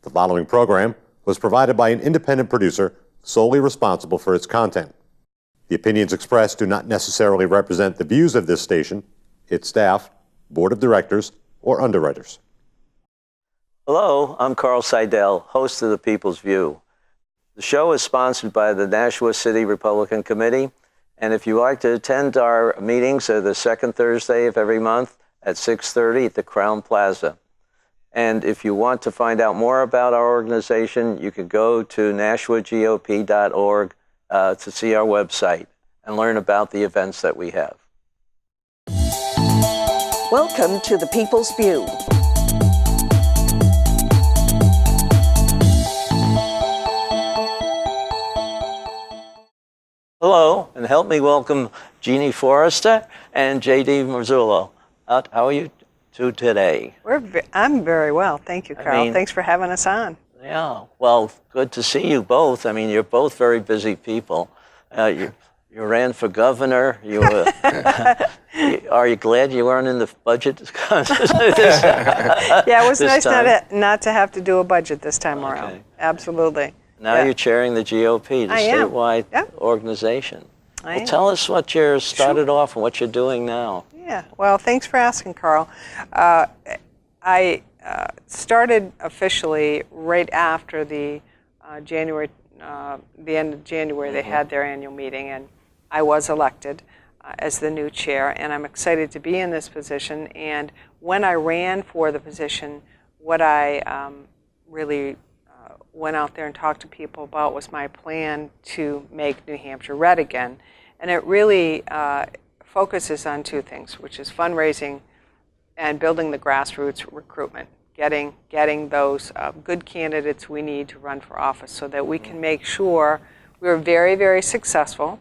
The following program was provided by an independent producer solely responsible for its content. The opinions expressed do not necessarily represent the views of this station, its staff, board of directors, or underwriters. Hello, I'm Carl Seidel, host of The People's View. The show is sponsored by the Nashua City Republican Committee, and if you like to attend our meetings, they're the second Thursday of every month at 6:30 at the Crown Plaza. And if you want to find out more about our organization, you can go to nashuagop.org to see our website and learn about the events that we have. Welcome to The People's View. Hello, and help me welcome Jeanie Forrester and J.D. Marzullo. How are you two today? I'm very well. Thank you, Carl. Thanks for having us on. Yeah, well, good to see you both. I mean, you're both very busy people. You ran for governor. You were, are you glad you weren't in the budget? Yeah, it was nice not to have to do a budget this time around. Absolutely. Now you're chairing the GOP, the statewide organization. Well, tell us what you started off and what you're doing now. Yeah, well, thanks for asking, Carl. I started officially right after the end of January. They had their annual meeting, and I was elected as the new chair, and I'm excited to be in this position. And when I ran for the position, what I really went out there and talked to people about was my plan to make New Hampshire red again. And it really focuses on two things, which is fundraising and building the grassroots recruitment, getting those good candidates we need to run for office so that we can make sure we're very, very successful.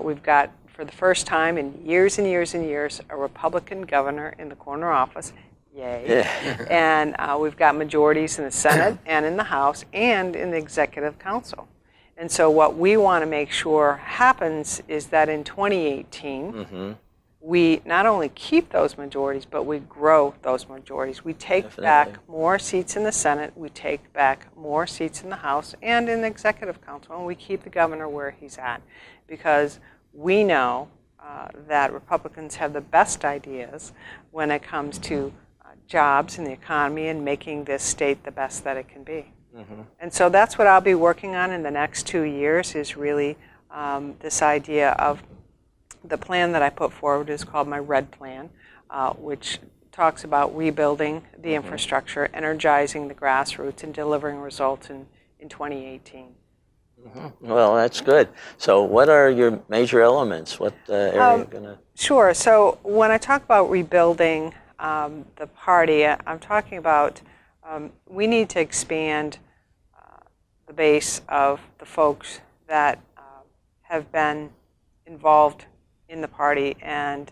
We've got, for the first time in years and years and years, a Republican governor in the corner office. Yay. Yeah. And we've got majorities in the Senate and in the House and in the Executive Council. And so what we want to make sure happens is that in 2018, we not only keep those majorities, but we grow those majorities. We take back more seats in the Senate, we take back more seats in the House and in the Executive Council, and we keep the governor where he's at. Because we know that Republicans have the best ideas when it comes to jobs in the economy and making this state the best that it can be. And so that's what I'll be working on in the next 2 years is really this idea of the plan that I put forward is called my RED plan, which talks about rebuilding the infrastructure, energizing the grassroots, and delivering results in 2018. Well, that's good. So what are your major elements? What area are you going to... Sure. So when I talk about rebuilding the party, I'm talking about we need to expand the base of the folks that have been involved in the party. And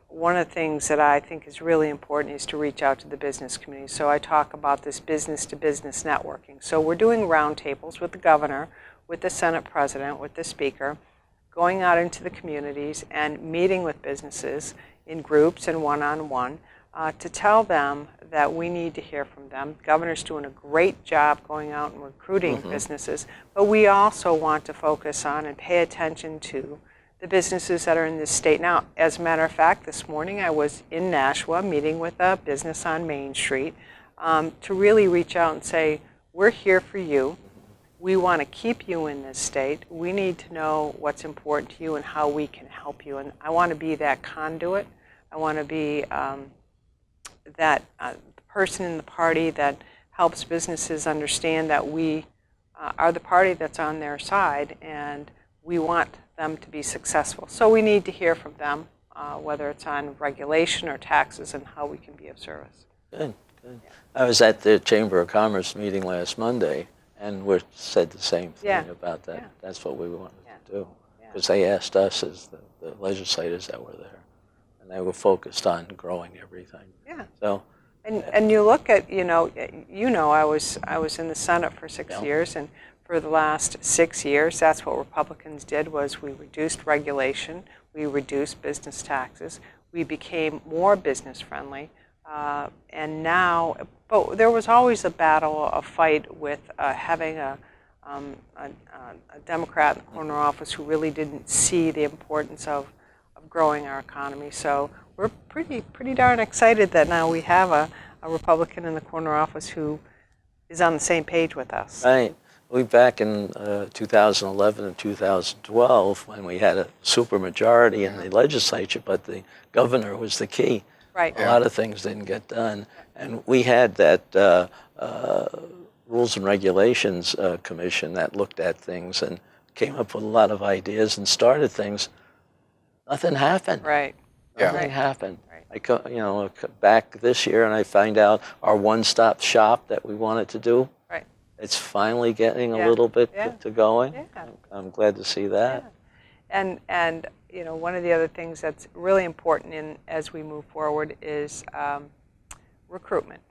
one of the things that I think is really important is to reach out to the business community. So I talk about this business-to-business networking. So we're doing roundtables with the governor, with the Senate president, with the speaker, going out into the communities and meeting with businesses in groups and one-on-one to tell them that we need to hear from them. The governor's doing a great job going out and recruiting businesses, but we also want to focus on and pay attention to the businesses that are in this state. Now, as a matter of fact, this morning I was in Nashua meeting with a business on Main Street to really reach out and say, we're here for you. We want to keep you in this state. We need to know what's important to you and how we can help you. And I want to be that conduit. I want to be that person in the party that helps businesses understand that we are the party that's on their side and we want them to be successful. So we need to hear from them, whether it's on regulation or taxes and how we can be of service. Good, good. Yeah. I was at the Chamber of Commerce meeting last Monday, and we said the same thing about that. Yeah. That's what we wanted to do. Because they asked us as the legislators that were there, and they were focused on growing everything. Yeah. So, and you look at, I was in the Senate for 6 years, and for the last 6 years, that's what Republicans did, was we reduced regulation, we reduced business taxes, we became more business friendly, And now, but there was always a battle, a fight with having a Democrat in the corner office who really didn't see the importance of growing our economy. So we're pretty darn excited that now we have a Republican in the corner office who is on the same page with us. Right. Back in 2011 and 2012, when we had a supermajority in the legislature, but the governor was the key. Right. A lot of things didn't get done. And we had that Rules and Regulations Commission that looked at things and came up with a lot of ideas and started things. Nothing happened. Right. Nothing happened. Right. I back this year and I find out our one-stop shop that we wanted to do. Right. It's finally getting a little bit to going. Yeah. I'm glad to see that. Yeah. And one of the other things that's really important as we move forward is recruitment.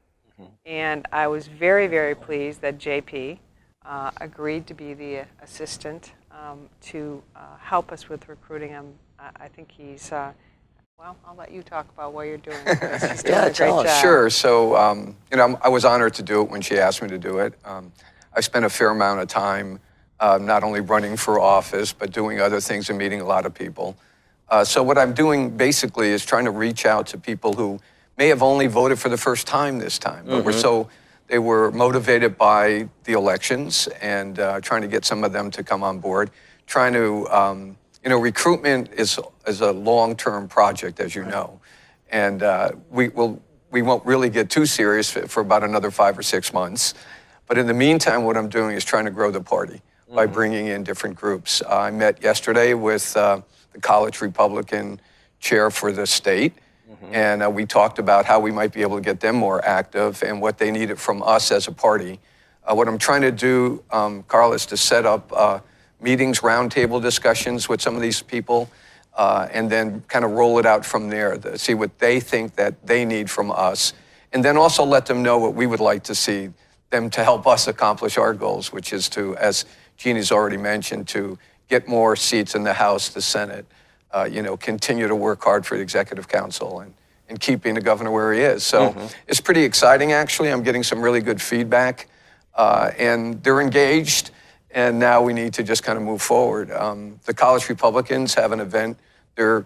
And I was very, very pleased that JP agreed to be the assistant to help us with recruiting. I think he's, well, I'll let you talk about what you're doing. He's doing a great job. Sure. So, I was honored to do it when she asked me to do it. I spent a fair amount of time not only running for office, but doing other things and meeting a lot of people. So what I'm doing basically is trying to reach out to people who may have only voted for the first time this time, but they were motivated by the elections and trying to get some of them to come on board. Trying to, recruitment is a long-term project, as you know, and we won't really get too serious for about another 5 or 6 months. But in the meantime, what I'm doing is trying to grow the party by bringing in different groups. I met yesterday with the college Republican chair for the state, and we talked about how we might be able to get them more active and what they needed from us as a party. What I'm trying to do, Carl, is to set up meetings, roundtable discussions with some of these people, and then kind of roll it out from there, see what they think that they need from us, and then also let them know what we would like to see them to help us accomplish our goals, which is to, as Jeannie's already mentioned, to get more seats in the House, the Senate, continue to work hard for the Executive Council and keeping the governor where he is. So it's pretty exciting, actually. I'm getting some really good feedback, and they're engaged, and now we need to just kind of move forward. The college Republicans have an event, their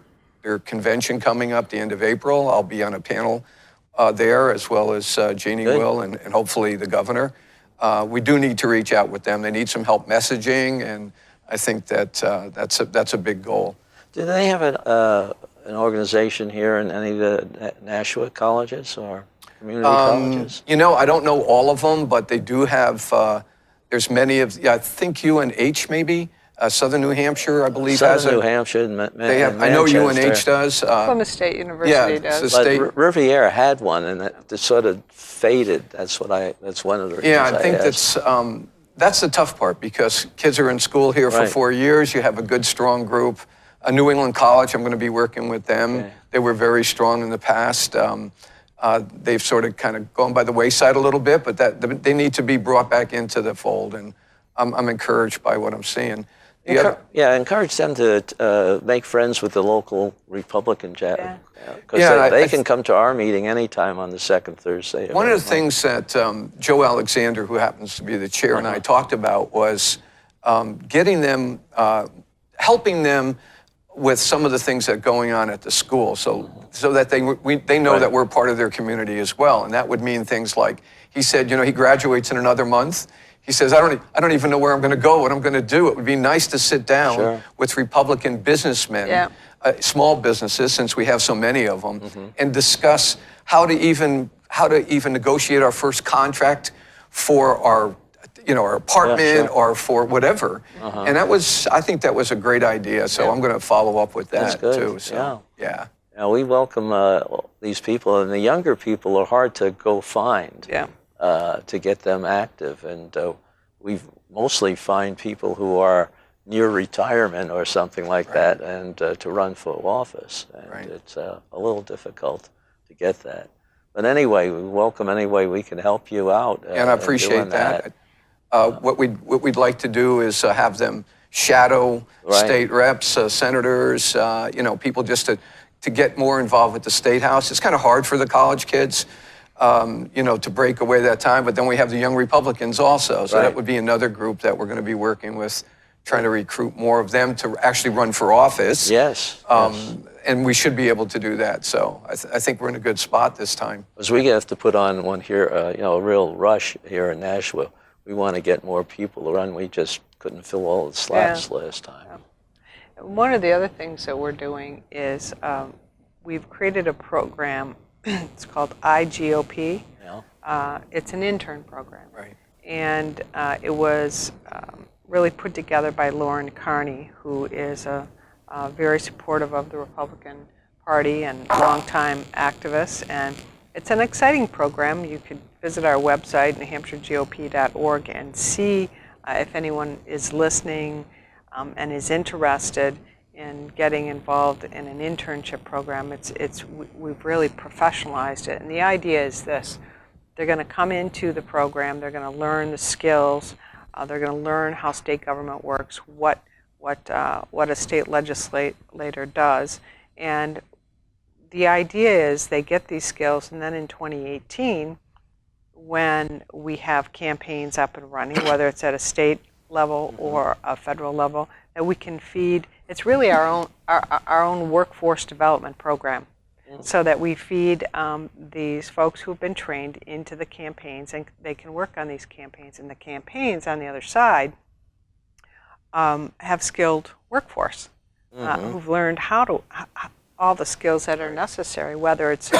convention coming up the end of April. I'll be on a panel there, as well as Jeanie will, and hopefully the governor. We do need to reach out with them. They need some help messaging, and I think that that's a big goal. Do they have an organization here in any of the Nashua colleges or community colleges? I don't know all of them, but they do have, there's many of, I think UNH maybe, Southern New Hampshire, I believe, has a... Southern New Hampshire and they have, I know UNH does. Plymouth State University does. But Riviera had one, and it sort of faded. That's one of the reasons I think that's the tough part, because kids are in school here for 4 years. You have a good, strong group. New England College, I'm going to be working with them. Okay. They were very strong in the past. They've sort of kind of gone by the wayside a little bit, but they need to be brought back into the fold, and I'm encouraged by what I'm seeing. Encourage them to make friends with the local Republican chat, because they can come to our meeting anytime on the second Thursday. One of the things that Joe Alexander, who happens to be the chair, and I talked about was getting them, helping them with some of the things that are going on at the school, so that they know that we're part of their community as well. And that would mean things like, he said, he graduates in another month. He says, I don't even know where I'm going to go, what I'm going to do. It would be nice to sit down with Republican businessmen, small businesses, since we have so many of them, and discuss how to even negotiate our first contract for our apartment or for whatever. And I think that was a great idea. So I'm going to follow up with that too. So yeah, we welcome these people, and the younger people are hard to go find. To get them active, and we mostly find people who are near retirement or something like that, and to run for office, and it's a little difficult to get that. But anyway, we welcome any way we can help you out. And I appreciate that. What we'd like to do is have them shadow state reps, senators, people, just to to get more involved with the State House. It's kind of hard for the college kids, to break away that time. But then we have the young Republicans also. So that would be another group that we're going to be working with, trying to recruit more of them to actually run for office. Yes. And we should be able to do that. So I think we're in a good spot this time. Because we have to put on one here, a real rush here in Nashua. We want to get more people to run. We just couldn't fill all the slots last time. Yeah. One of the other things that we're doing is we've created a program. It's called iGOP. Yeah. It's an intern program. Right. And it was really put together by Lauren Carney, who is very supportive of the Republican Party and longtime activist. And it's an exciting program. You could visit our website, newhampshiregop.org, and see if anyone is listening and is interested in getting involved in an internship program. We've really professionalized it. And the idea is this. They're going to come into the program. They're going to learn the skills. They're going to learn how state government works, what a state legislator does. And the idea is they get these skills, and then in 2018, when we have campaigns up and running, whether it's at a state level or a federal level, that we can feed. It's really our own workforce development program, so that we feed these folks who have been trained into the campaigns, and they can work on these campaigns. And the campaigns on the other side have skilled workforce who've learned all the skills that are necessary, whether it's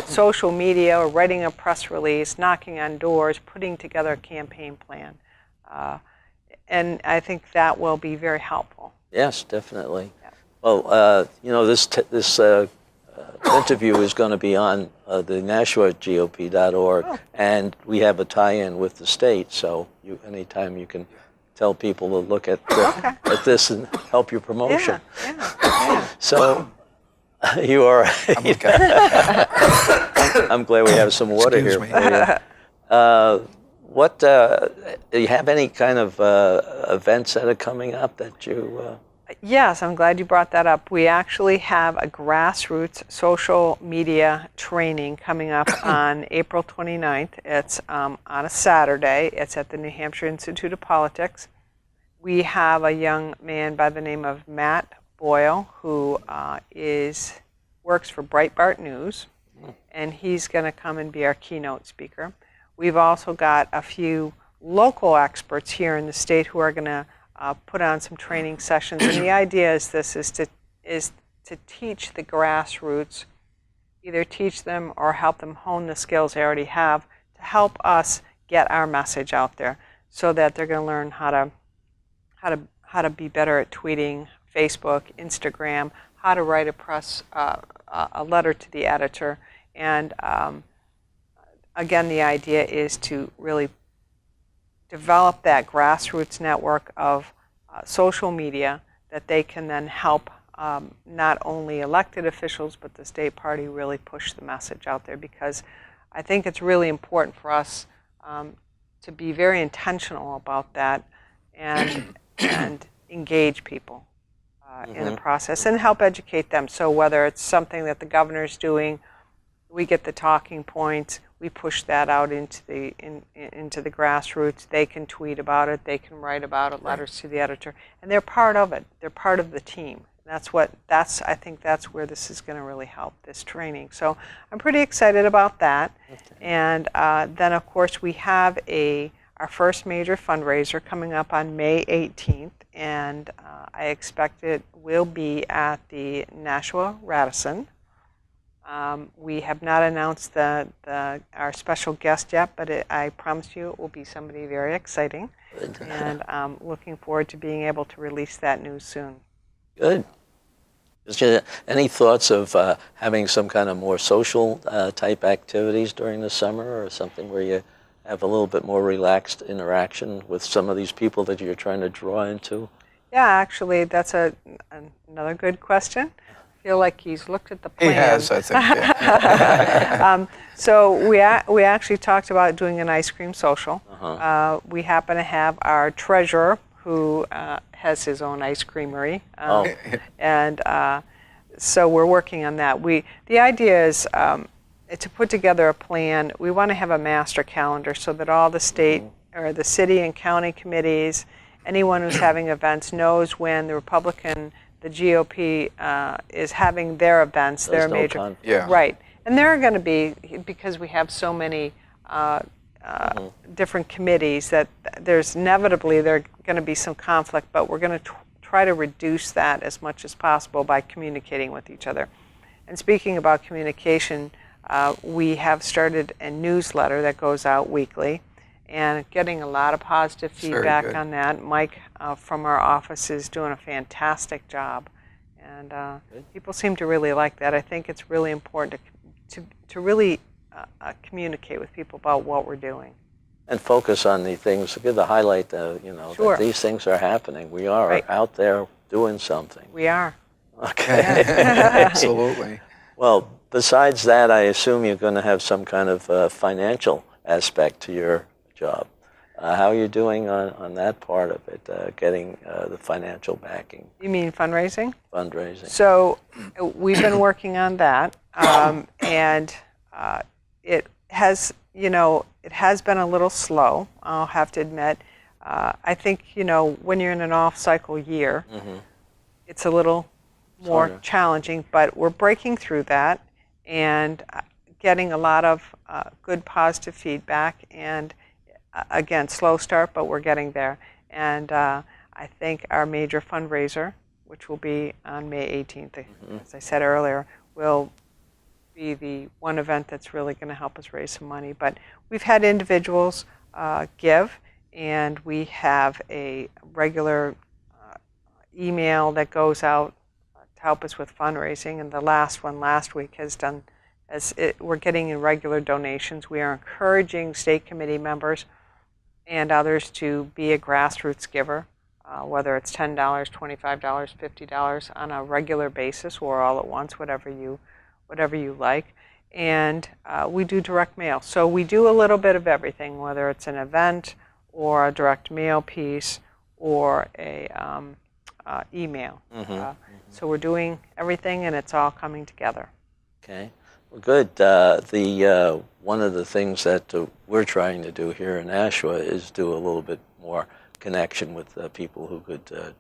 social media or writing a press release, knocking on doors, putting together a campaign plan. And I think that will be very helpful. Yes, definitely. Yeah. Well, this interview is going to be on the NashuaGOP.org, and we have a tie-in with the state. So anytime you can tell people to look at this and help your promotion. Yeah. So you are. I'm okay. I'm glad we have some water here for you. Do you have any kind of events that are coming up that you? Yes, I'm glad you brought that up. We actually have a grassroots social media training coming up on April 29th. It's on a Saturday. It's at the New Hampshire Institute of Politics. We have a young man by the name of Matt Boyle who works for Breitbart News, and he's going to come and be our keynote speaker. We've also got a few local experts here in the state who are going to put on some training sessions, and the idea is to teach the grassroots, either teach them or help them hone the skills they already have to help us get our message out there, so that they're going to learn how to be better at tweeting, Facebook, Instagram, how to write a letter to the editor, and again, the idea is to really develop that grassroots network of social media that they can then help not only elected officials but the state party really push the message out there, because I think it's really important for us to be very intentional about that and engage people in the process and help educate them. So whether it's something that the governor's doing, we get the talking points, we push that out into the grassroots. They can tweet about it, they can write about it, letters to the editor, and they're part of it. They're part of the team. I think that's where this is going to really help, this training. So I'm pretty excited about that. Okay. And then of course we have our first major fundraiser coming up on May 18th, and I expect it will be at the Nashua Radisson. We have not announced our special guest yet, but I promise you it will be somebody very exciting. Good. And I'm looking forward to being able to release that news soon. Good. Is there any thoughts of having some kind of more social type activities during the summer, or something where you have a little bit more relaxed interaction with some of these people that you're trying to draw into? Yeah, actually, that's another good question. I feel like he's looked at the plan. He has, I think. Yeah. So we actually talked about doing an ice cream social. We happen to have our treasurer who has his own ice creamery, and so we're working on that. The idea is to put together a plan. We want to have a master calendar so that all the state or the city and county committees, anyone who's having events, knows when the Republican, the GOP is having their events, their major. Yeah. Right. And there are going to be, because we have so many different committees, that there's inevitably there going to be some conflict, but we're going to try to reduce that as much as possible by communicating with each other. And speaking about communication, we have started a newsletter that goes out weekly and getting a lot of positive feedback on that. Mike from our office is doing a fantastic job, and people seem to really like that. I think it's really important to really communicate with people about what we're doing. And focus on the things, give the highlight, that these things are happening. We are out there doing something. We are. Okay. Absolutely. Well, besides that, I assume you're going to have some kind of financial aspect to your job. How are you doing on that part of it, getting the financial backing? You mean fundraising? Fundraising. So we've been working on that, and it has, it has been a little slow, I'll have to admit. I think, when you're in an off-cycle year, it's a little more challenging, but we're breaking through that and getting a lot of good positive feedback. And again, slow start, but we're getting there. And I think our major fundraiser, which will be on May 18th, as I said earlier, will be the one event that's really going to help us raise some money. But we've had individuals give, and we have a regular email that goes out to help us with fundraising. And the last one last week has done, we're getting in regular donations. We are encouraging state committee members and others to be a grassroots giver, whether it's $10, $25, $50 on a regular basis or all at once, whatever you like. And we do direct mail. So we do a little bit of everything, whether it's an event or a direct mail piece or a email. So we're doing everything, and it's all coming together. Okay. Well, good. One of the things that we're trying to do here in Nashua is do a little bit more connection with people who could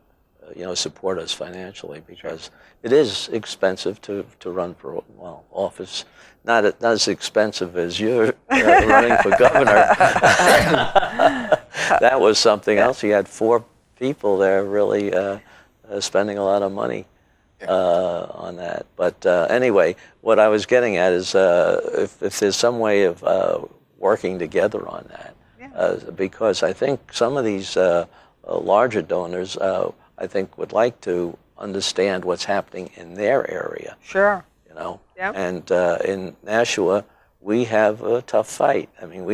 support us financially, because it is expensive to run for office. Not as expensive as you're running for governor. That was something else. You had 4 people there really spending a lot of money on that. But anyway, what I was getting at is if there's some way of working together on that, because I think some of these larger donors I think would like to understand what's happening in their area. Sure. Yep. And in Nashua, we have a tough fight. I mean,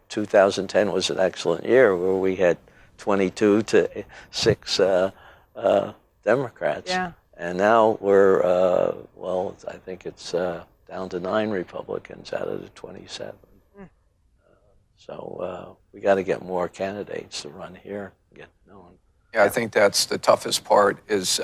2010 was an excellent year where we had 22 to 6 Democrats. Yeah. And now we're, I think it's down to 9 Republicans out of the 27. So we got to get more candidates to run here, get known. Yeah, I think that's the toughest part is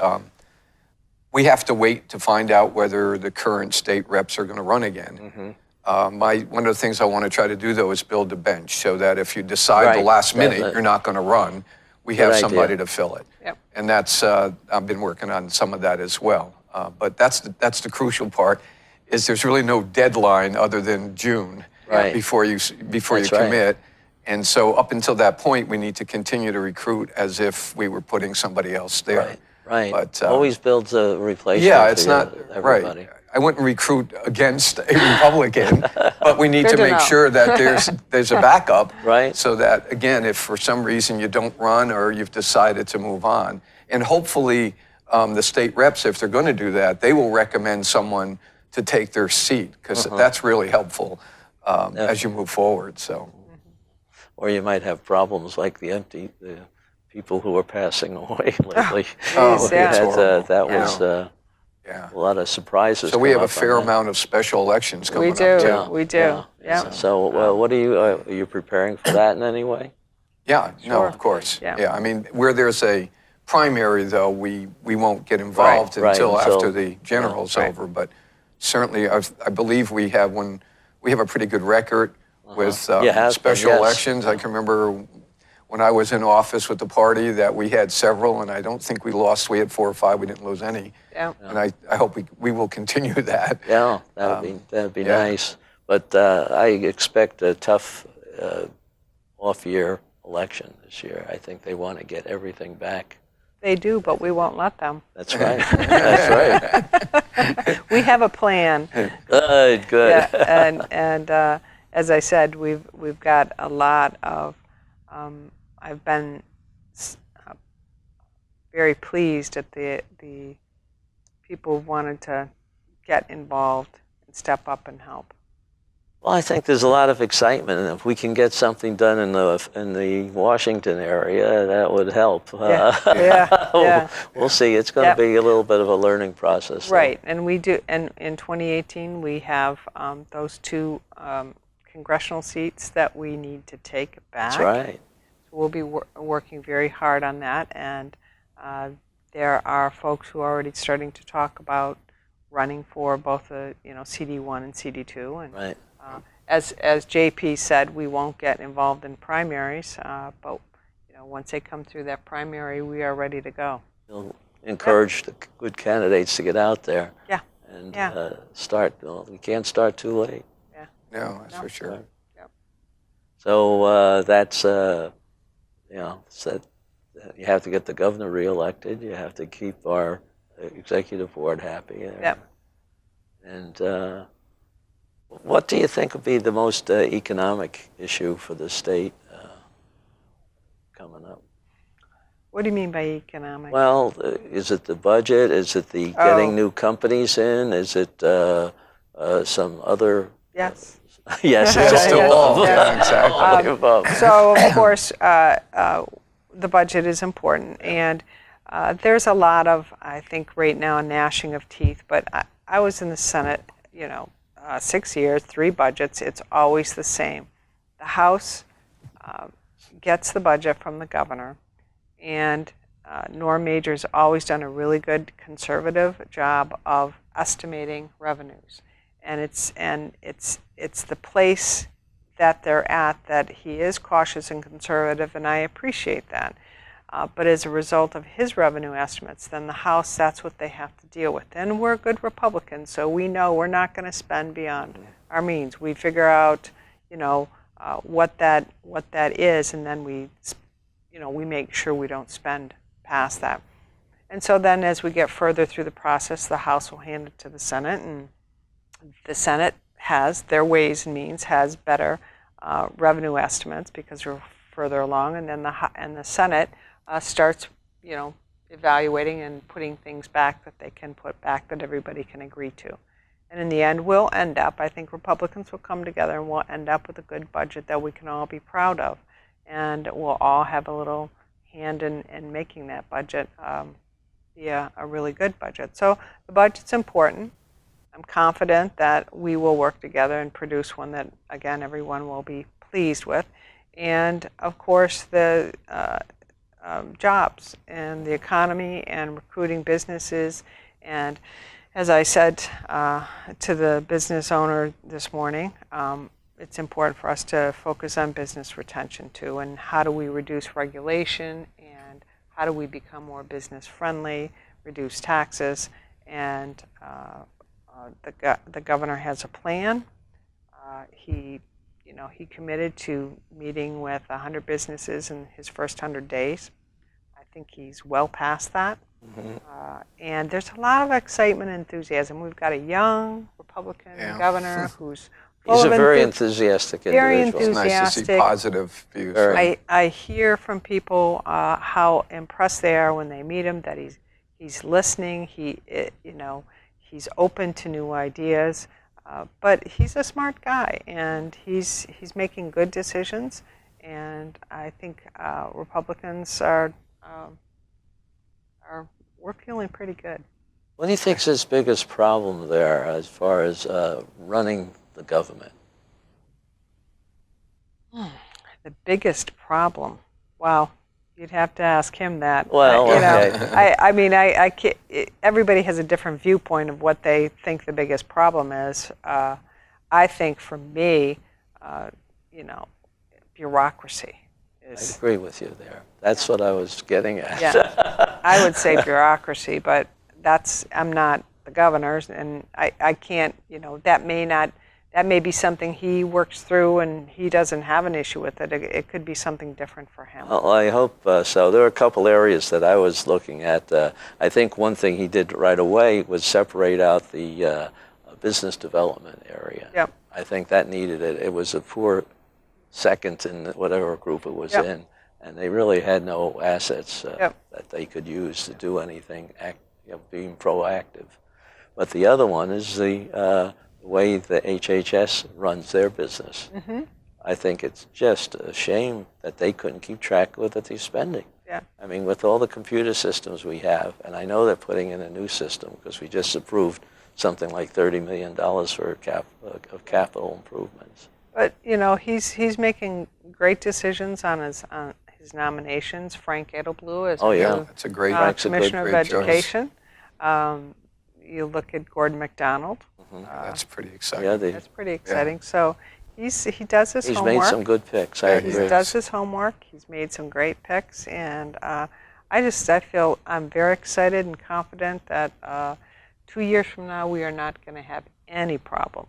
we have to wait to find out whether the current state reps are going to run again. One of the things I want to try to do, though, is build a bench so that if you decide the last minute you're not going to run, we have somebody to fill it. Yep. And that's I've been working on some of that as well. But that's the crucial part, is there's really no deadline other than June before you commit. And so up until that point, we need to continue to recruit as if we were putting somebody else there. Right. But always builds a replacement. Yeah, it's not everybody. right. I wouldn't recruit against a Republican, but we need to make sure that there's a backup, right? So that, again, if for some reason you don't run or you've decided to move on, and hopefully the state reps, if they're going to do that, they will recommend someone to take their seat, because that's really helpful as you move forward. So, or you might have problems like the people who are passing away lately. That was a lot of surprises. So we have a fair amount of special elections coming up too. We do. Yeah. So what are you preparing for that in any way? Yeah, no, of course. Yeah. I mean, where there's a primary, though, we won't get involved Right, until until- after the general's Right. over. But certainly, I believe we have a pretty good record with You have been, special yes. elections. I can remember when I was in office with the party that we had several, and I don't think we lost. We had 4 or 5. We didn't lose any. Yeah. And I hope we will continue that. Yeah, that'd be yeah. nice. But I expect a tough off-year election this year. I think they want to get everything back. They do, but we won't let them. That's right. That's right. We have a plan. Good. Yeah, and as I said, we've got a lot of. I've been very pleased at the people who wanted to get involved and step up and help. Well, I think there's a lot of excitement, and if we can get something done in the Washington area, that would help. Yeah. We'll see. It's going to be a little bit of a learning process. Right, and we do. And in 2018, we have those 2 congressional seats that we need to take back. That's right. So we'll be working very hard on that, and there are folks who are already starting to talk about running for both the CD1 and CD2. And Right. as JP said, we won't get involved in primaries, but once they come through that primary, we are ready to go. You'll encourage the good candidates to get out there. Yeah. And Yeah. start. Well, we can't start too late. No, that's for sure. Yep. So that's so you have to get the governor reelected. You have to keep our executive board happy. Yep. And what do you think would be the most economic issue for the state coming up? What do you mean by economic? Well, is it the budget? Is it the getting new companies in? Is it some other? Yes. Yes, Just it's all to above. all, yeah, exactly. All the above. So, of course, the budget is important, and there's a lot of, I think, right now, gnashing of teeth. But I was in the Senate, 6 years, 3 budgets. It's always the same. The House gets the budget from the governor, and Norm Major's always done a really good conservative job of estimating revenues. And it's the place that they're at that he is cautious and conservative, and I appreciate that. But as a result of his revenue estimates, then the House, that's what they have to deal with. And we're good Republicans, so we know we're not going to spend beyond our means. We figure out, what that is, and then we make sure we don't spend past that. And so then as we get further through the process, the House will hand it to the Senate, and the Senate has their ways and means, has better revenue estimates because we're further along, and then the Senate starts, evaluating and putting things back that they can put back that everybody can agree to. And in the end, we'll end up, I think Republicans will come together and we'll end up with a good budget that we can all be proud of. And we'll all have a little hand in making that budget be a really good budget. So the budget's important. I'm confident that we will work together and produce one that, again, everyone will be pleased with. And, of course, the jobs and the economy and recruiting businesses. And as I said to the business owner this morning, it's important for us to focus on business retention, too, and how do we reduce regulation and how do we become more business friendly, reduce taxes, and the governor has a plan. He committed to meeting with 100 businesses in his first 100 days. I think he's well past that. Mm-hmm. And there's a lot of excitement and enthusiasm. We've got a young Republican governor who's full He's of a very enthusiastic very individual. It's nice to see positive views. I hear from people how impressed they are when they meet him, that he's listening, he's open to new ideas, but he's a smart guy, and he's making good decisions, and I think Republicans we're feeling pretty good. What do you think is his biggest problem there as far as running the government? The biggest problem, wow. You'd have to ask him that. Well, you know, okay. I mean, I can't, everybody has a different viewpoint of what they think the biggest problem is. I think for me, you know, bureaucracy I is. agree with you there. That's what I was getting at. Yeah, I would say bureaucracy, but I'm not the governor's, and I can't, you know, that may be something he works through and he doesn't have an issue with it. It could be something different for him. Well, I hope so. There are a couple areas that I was looking at. I think one thing he did right away was separate out the business development area. Yep. I think that needed it. It was a poor second in whatever group it was Yep. in, and they really had no assets Yep. that they could use to do anything, being proactive. But the other one is the way the HHS runs their business. Mm-hmm. I think it's just a shame that they couldn't keep track of what they're spending. Yeah. I mean, with all the computer systems we have, and I know they're putting in a new system because we just approved something like $30 million for capital improvements. But you know, he's making great decisions on his nominations. Frank Edelblue as Oh, yeah. new, That's a great Frank's a good- Commissioner of great choice. Education. You look at Gordon McDonald. That's pretty exciting. Yeah, That's pretty exciting. So he does his he's homework. made some good picks. I He agree. does his homework. He's made some great picks, and I feel I'm very excited and confident that 2 years from now we are not going to have any problem.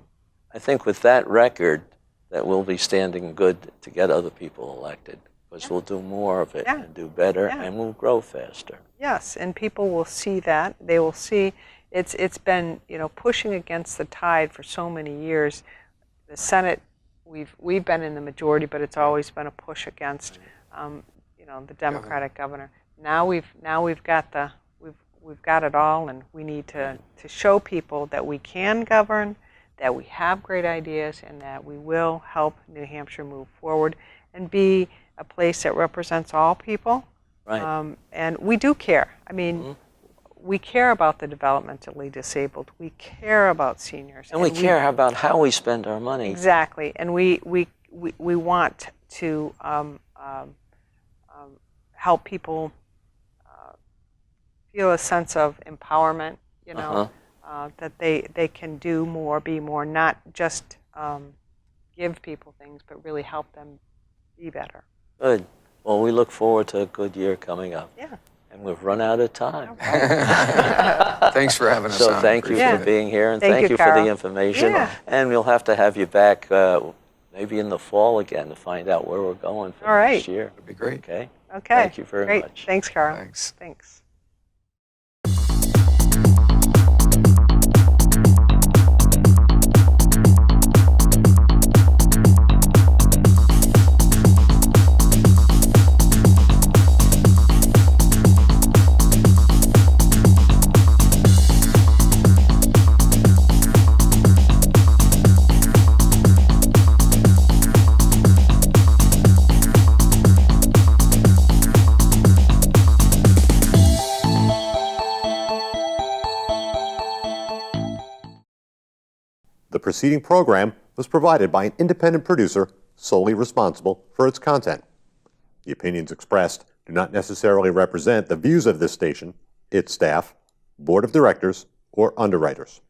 I think with that record, that we'll be standing good to get other people elected because we'll do more of it Yeah. and do better, Yeah. and we'll grow faster. Yes, and people will see that. They will see it's been, you know, pushing against the tide for so many years. The Senate, we've been in the majority, but it's always been a push against, you know, the Democratic governor. Now we've got it all, and we need to show people that we can govern, that we have great ideas, and that we will help New Hampshire move forward and be a place that represents all people. Right. And we do care. I mean, we care about the developmentally disabled. We care about seniors. And we care about how we spend our money. Exactly. And we want to help people feel a sense of empowerment, you know, that they can do more, be more, not just give people things, but really help them be better. Good. Well, we look forward to a good year coming up. Yeah. And we've run out of time. Thanks for having us So on. thank you Appreciate for it. being here, and Thank thank you, you for Carl. the information. Yeah. And we'll have to have you back maybe in the fall again to find out where we're going for All right. next year. That'd be great. Okay? Okay. Thank you very Great. much. Thanks, Carl. Thanks. Thanks. The preceding program was provided by an independent producer solely responsible for its content. The opinions expressed do not necessarily represent the views of this station, its staff, board of directors, or underwriters.